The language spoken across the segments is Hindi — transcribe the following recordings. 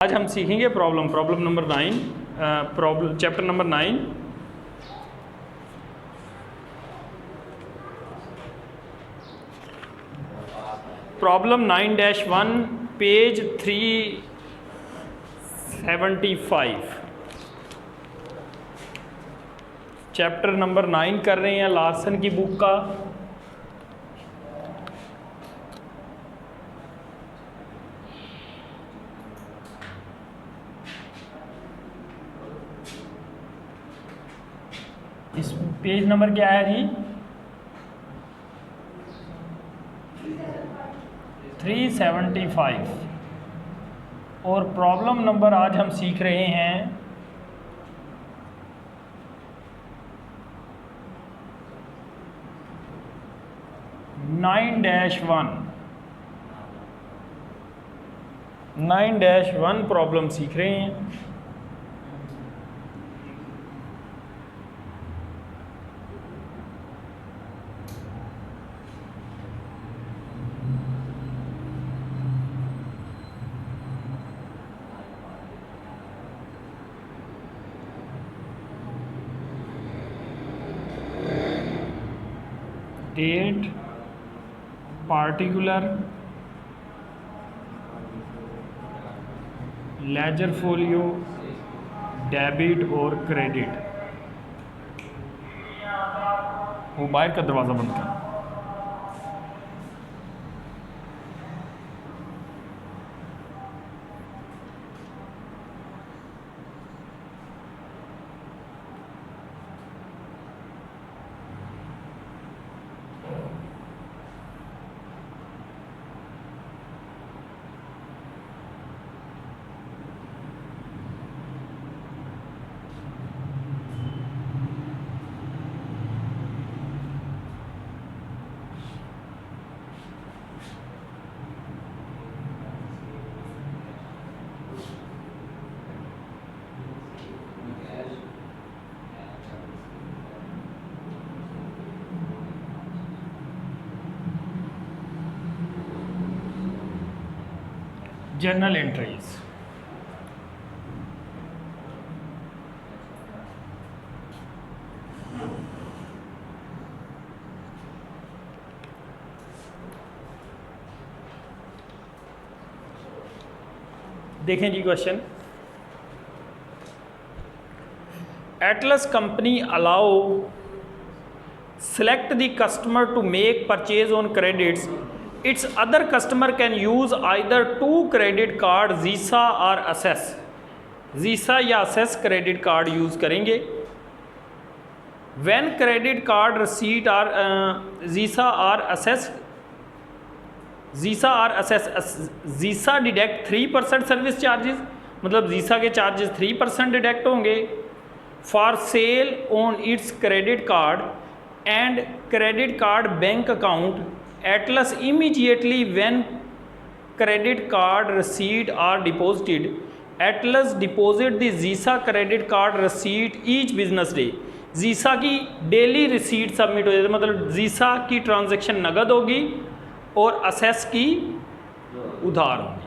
आज हम सीखेंगे problem number 9, chapter number 9। Problem 9-1 page 375। Chapter number 9 कर रहे हैं लार्सन की बुक का। इस पेज नंबर क्या है जी? 375। और प्रॉब्लम नंबर आज हम सीख रहे हैं 9-1। 9-1 प्रॉब्लम सीख रहे हैं। Date, particular, ledger folio, debit और क्रेडिट। वो बाहर का दरवाज़ा बंद कर। Journal entries. देखें जी question. Atlas company allow select the customer to make purchase on credits. Its other customer can use either two credit card, Visa or Access. Visa या Access credit card use करेंगे। When credit card receipt or Visa or Access Visa deduct 3% service charges, मतलब Visa के चार्जेस 3% डिडक्ट होंगे। For sale on its credit card and credit card bank account, Atlas immediately when credit card receipt are deposited, Atlas deposit the Visa credit card receipt each business day. Visa की डेली रिसीट सबमिट हो जाती है, मतलब Visa की ट्रांजैक्शन नगद होगी और Access की उधार होगी।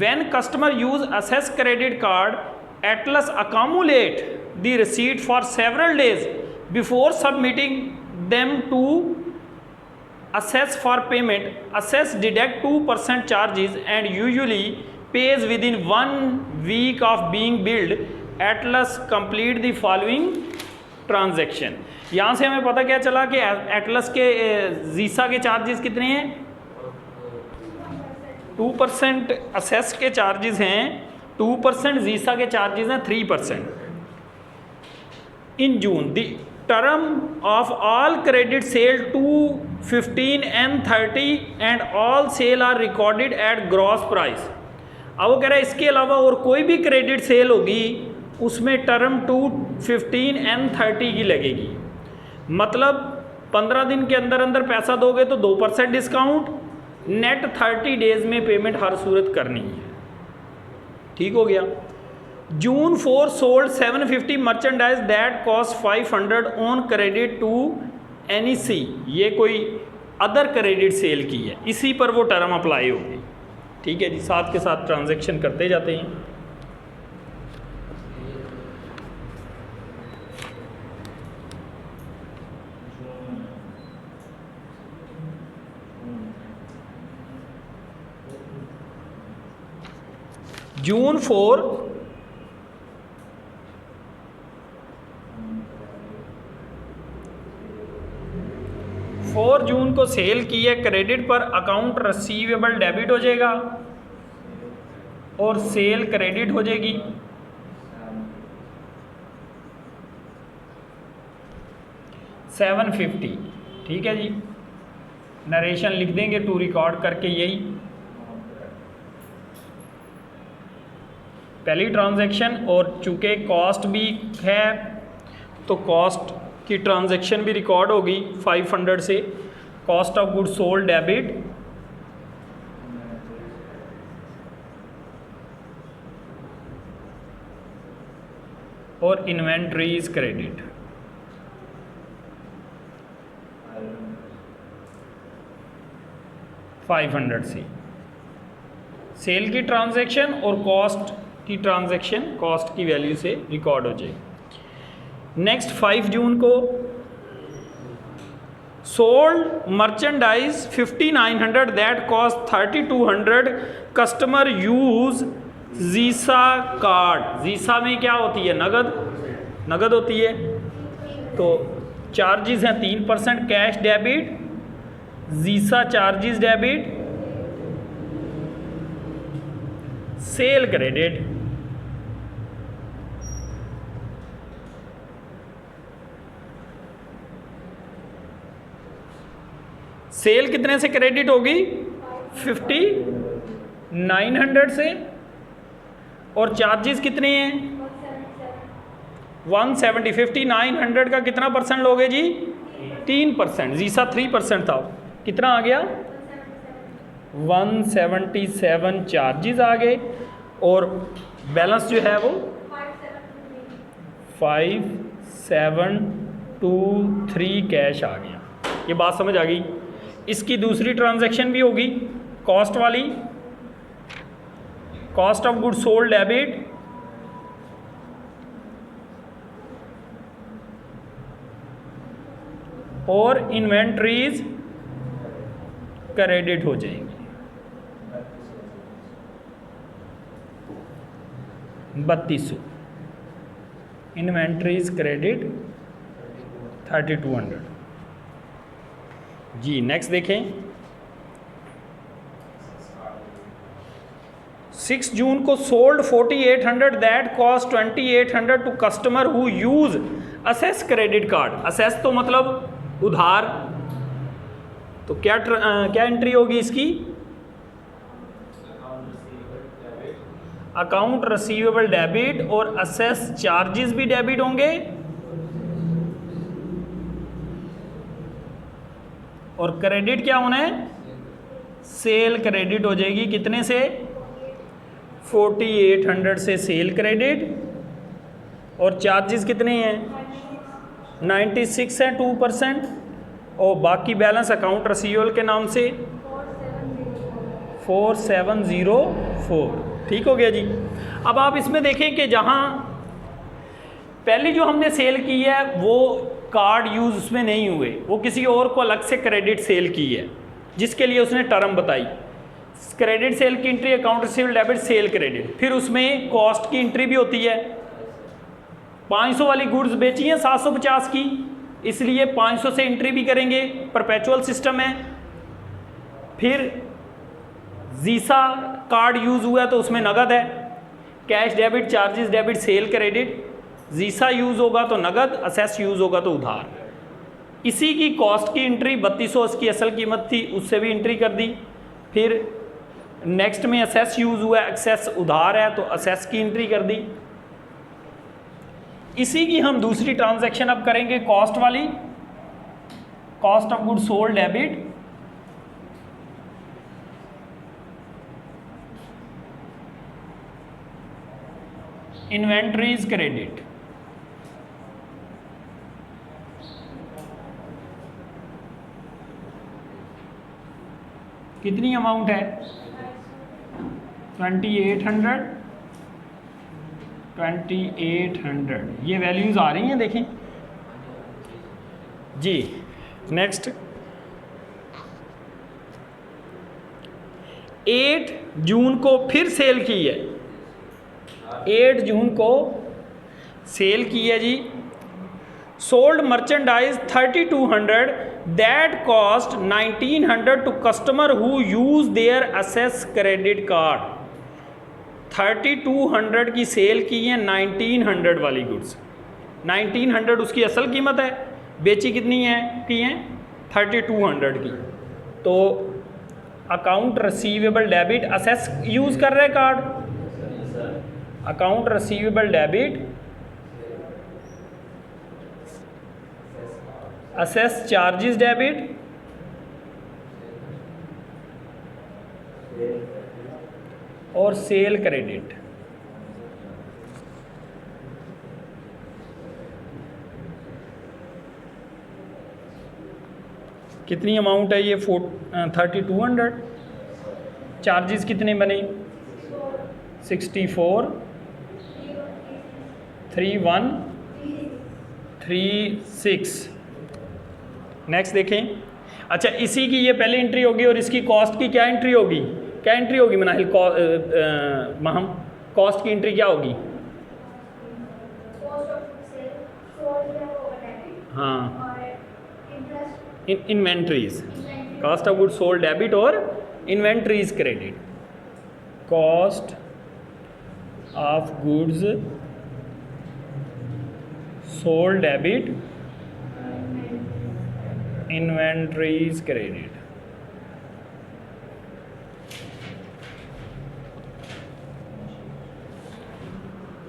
When customer use Access credit card, Atlas accumulate the receipt for several days before submitting them to Access for payment. Access deduct 2% charges and usually pays within 1 week of being billed. Atlas complete the following transaction. यहाँ से हमें पता क्या चला कि Atlas के Visa के चार्जेस कितने हैं? 2% Access के चार्जेस हैं, 2% Visa के चार्जेस हैं 3%। In June, the term of all credit sale 215 and 30 and all sale are recorded at gross price. अब वो कह रहा है इसके अलावा और कोई भी क्रेडिट सेल होगी उसमें टर्म 215 and 30 की लगेगी। मतलब 15 दिन के अंदर अंदर पैसा दोगे तो 2% डिस्काउंट, नेट 30 डेज में पेमेंट हर सूरत करनी है। ठीक हो गया। June 4 sold 750 merchandise that cost 500 on credit to NEC। ये कोई अदर क्रेडिट सेल की है, इसी पर वो टर्म अप्लाई होगी। ठीक है जी, साथ के साथ ट्रांजैक्शन करते जाते हैं। जून 4 जून को सेल की है, क्रेडिट पर अकाउंट रिसीवेबल डेबिट हो जाएगा और सेल क्रेडिट हो जाएगी। $750, ठीक है जी। नरेशन लिख देंगे टू रिकॉर्ड करके, यही पहली ट्रांजैक्शन। और चूंकि कॉस्ट भी है तो कॉस्ट की ट्रांजैक्शन भी रिकॉर्ड होगी 500 से। Cost of good sold debit और इन्वेंट्रीज क्रेडिट। $500 से सेल की ट्रांजैक्शन और कॉस्ट की ट्रांजैक्शन कॉस्ट की वैल्यू से रिकॉर्ड हो जाएगी। नेक्स्ट 5 जून को sold merchandise 5900 that cost 3200, customer use Visa card. Visa में क्या होती है? नगद होती है। तो चार्जेस हैं 3%, cash debit, Visa charges debit, sale credit. Sale कितने से क्रेडिट होगी? 5900 से। और चार्जेस कितने हैं? 170। 5900 का कितना परसेंट लोगे जी? 3%। जीसा 3% था, कितना आ गया? 177 चार्जेस आ गए और बैलेंस जो है वो 5723 कैश आ गया। ये बात समझ आ गई? इसकी दूसरी ट्रांजैक्शन भी होगी कॉस्ट वाली, cost of good sold debit और इन्वेंट्रीज क्रेडिट हो जाएंगी। 3200, इन्वेंट्रीज क्रेडिट 3200 जी। नेक्स्ट देखें 6 जून को sold 4800 that cost 2800 to customer who use असेस क्रेडिट कार्ड। असेस तो मतलब उधार, तो क्या एंट्री होगी इसकी? अकाउंट रिसीवेबल डेबिट और असेस चार्जेस भी डेबिट होंगे और क्रेडिट क्या होना है? सेल क्रेडिट हो जाएगी। कितने से? 4800 से सेल क्रेडिट और चार्जेस कितने हैं? 96 है, 2%। और बाकी बैलेंस अकाउंट रिसीवेबल के नाम से 4704। ठीक हो गया जी। अब आप इसमें देखें कि जहाँ पहली जो हमने सेल की है वो कार्ड यूज़ उसमें नहीं हुए, वो किसी और को अलग से क्रेडिट सेल की है जिसके लिए उसने टर्म बताई। क्रेडिट सेल की entry account receivable debit sale credit. फिर उसमें कॉस्ट की एंट्री भी होती है। 500 वाली गुड्स बेची हैं 750 की, इसलिए 500 से एंट्री भी करेंगे, परपेचुअल सिस्टम है। फिर जीसा कार्ड यूज़ हुआ है तो उसमें नगद है, cash debit, charges debit, sale credit. जीसा यूज़ होगा तो नगद, असेस यूज़ होगा तो उधार। इसी की कॉस्ट की एंट्री 3200 इसकी असल कीमत थी, उससे भी एंट्री कर दी। फिर नेक्स्ट में असेस यूज़ हुआ है, एक्सेस उधार है तो असेस की एंट्री कर दी। इसी की हम दूसरी ट्रांजैक्शन अब करेंगे कॉस्ट वाली, cost of good sold debit inventories credit. कितनी अमाउंट है? 2800 ये वैल्यूज़ आ रही हैं, देखें जी। नेक्स्ट 8 जून को फिर सेल की है, 8 जून को सेल की है जी। Sold merchandise 3200 that cost 1900 to customer who use their access credit card. 3200 की सेल की है 1900 वाली गुड्स। 1900 उसकी असल कीमत है, बेची कितनी है की हैं 3200 की। तो account receivable debit assess use कर रहे card, account receivable debit assess charges debit और सेल क्रेडिट। कितनी अमाउंट है ये 3200। चार्जेस कितने बने 64 3136। नेक्स्ट देखें। अच्छा, इसी की ये पहली एंट्री होगी और इसकी कॉस्ट की क्या एंट्री होगी, क्या एंट्री होगी मनाहिल महम, कॉस्ट की एंट्री क्या होगी? हाँ, inventories, cost of good sold debit और inventories credit. Cost of goods sold debit inventories credit.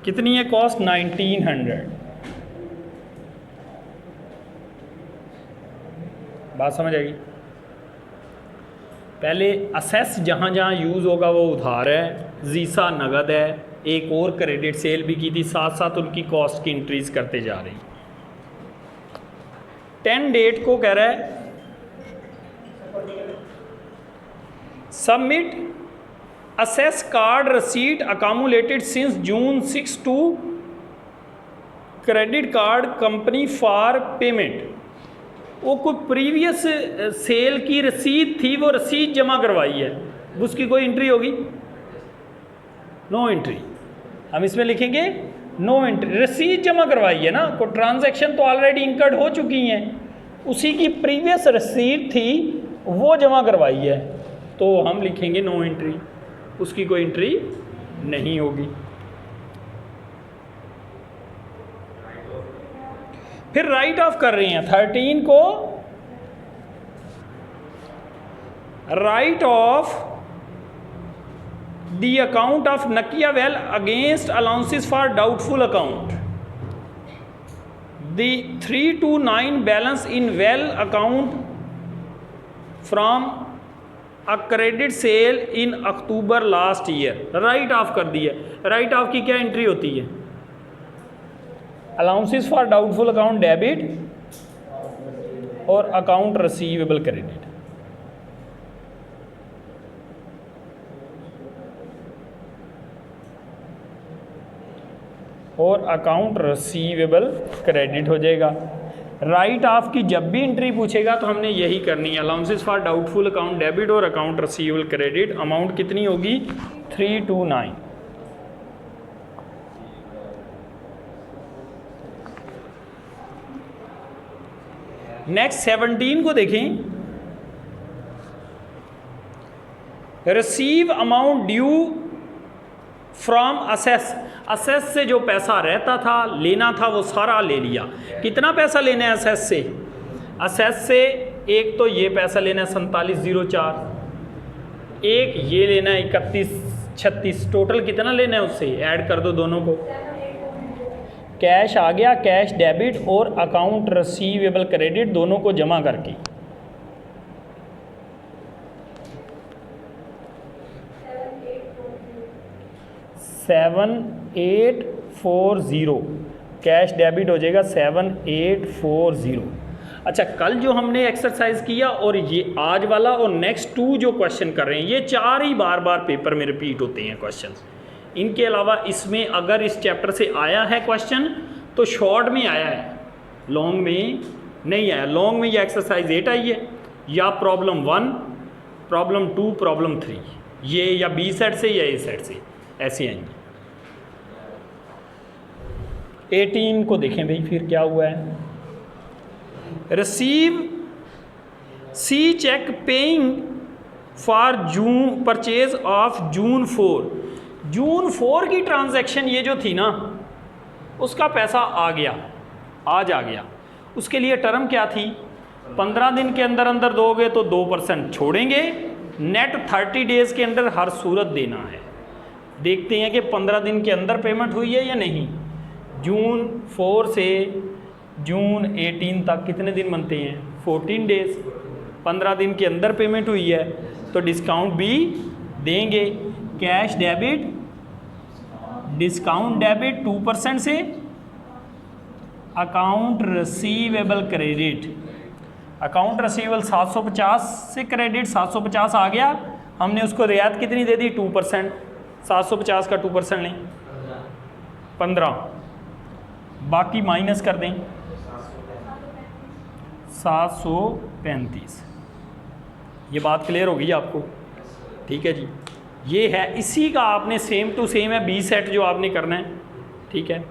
कितनी है कॉस्ट 1900। बात समझ आएगी। पहले असेस जहाँ जहाँ यूज़ होगा वो उधार है, जीसा नगद है, एक और क्रेडिट सेल भी की थी, साथ साथ उनकी कॉस्ट की इंक्रीज करते जा रही। 10 डेट को कह रहा है सबमिट असेस card receipt accumulated since June 6 to credit card company for payment. वो कोई प्रीवियस सेल की रसीद थी, वो रसीद जमा करवाई है, उसकी कोई एंट्री होगी? No entry. हम इसमें लिखेंगे नो एंट्री। रसीद जमा करवाई है ना, कोई ट्रांजैक्शन तो ऑलरेडी इंकर्ड हो चुकी हैं, उसी की प्रीवियस रसीद थी वो जमा करवाई है, तो हम लिखेंगे नो एंट्री, उसकी कोई एंट्री नहीं होगी। फिर राइट ऑफ कर रही हैं 13 को, right of the account of Nokia well against allowances for doubtful account. The 329 balance in well account from a credit sale in October last year. Right of कर दी है। राइट ऑफ की क्या एंट्री होती है? Allowances for doubtful account debit और अकाउंट रिसीवेबल क्रेडिट। और अकाउंट रिसीवेबल क्रेडिट हो जाएगा। राइट ऑफ की जब भी एंट्री पूछेगा तो हमने यही करनी है, allowances for doubtful account debit और अकाउंट रिसीवेबल क्रेडिट। अमाउंट कितनी होगी 329। नेक्स्ट 17 को देखें। Receive amount due from assess. Assess से जो पैसा रहता था, लेना था, वो सारा ले लिया। कितना पैसा लेना है असेस से? असेस से एक तो ये पैसा लेना है 4704, एक ये लेना है 3136, टोटल कितना लेना है उससे? ऐड कर दो दोनों को। कैश आ गया, कैश डेबिट और अकाउंट रिसीवेबल क्रेडिट दोनों को जमा करके 7840 कैश डेबिट हो जाएगा 7840। अच्छा, कल जो हमने एक्सरसाइज किया और ये आज वाला और नेक्स्ट 2 जो क्वेश्चन कर रहे हैं, ये 4 ही बार बार पेपर में रिपीट होते हैं क्वेश्चन। इनके अलावा इसमें अगर इस चैप्टर से आया है क्वेश्चन तो शॉर्ट में आया है, लॉन्ग में नहीं आया। लॉन्ग में ये एक्सरसाइज 8 आई है, या प्रॉब्लम 1, प्रॉब्लम 2, प्रॉब्लम 3, ये या बी सेट से या ए सेट से ऐसे आएंगे। 18 को देखें भाई, फिर क्या हुआ है। रिसीव सी cheque paying for June purchase of June 4। June 4 की ट्रांजैक्शन ये जो थी ना, उसका पैसा आ गया, आज आ गया। उसके लिए टर्म क्या थी, 15 दिन के अंदर अंदर दोगे तो 2% छोड़ेंगे, नेट 30 डेज़ के अंदर हर सूरत देना है। देखते हैं कि 15 दिन के अंदर पेमेंट हुई है या नहीं। जून 4 से जून 18 तक कितने दिन बनते हैं, 14 डेज़। 15 दिन के अंदर पेमेंट हुई है तो डिस्काउंट भी देंगे। कैश डेबिट, डिस्काउंट डेबिट 2% से, account receivable credit, account receivable 750 से क्रेडिट 750 आ गया, हमने उसको रियायत कितनी दे दी, 2%। 750 का 2% लें 15, बाकी माइनस कर दें 735। ये बात क्लियर होगी आपको, ठीक है जी। ये है, इसी का आपने सेम टू सेम है बी सेट जो आपने करना है, ठीक है।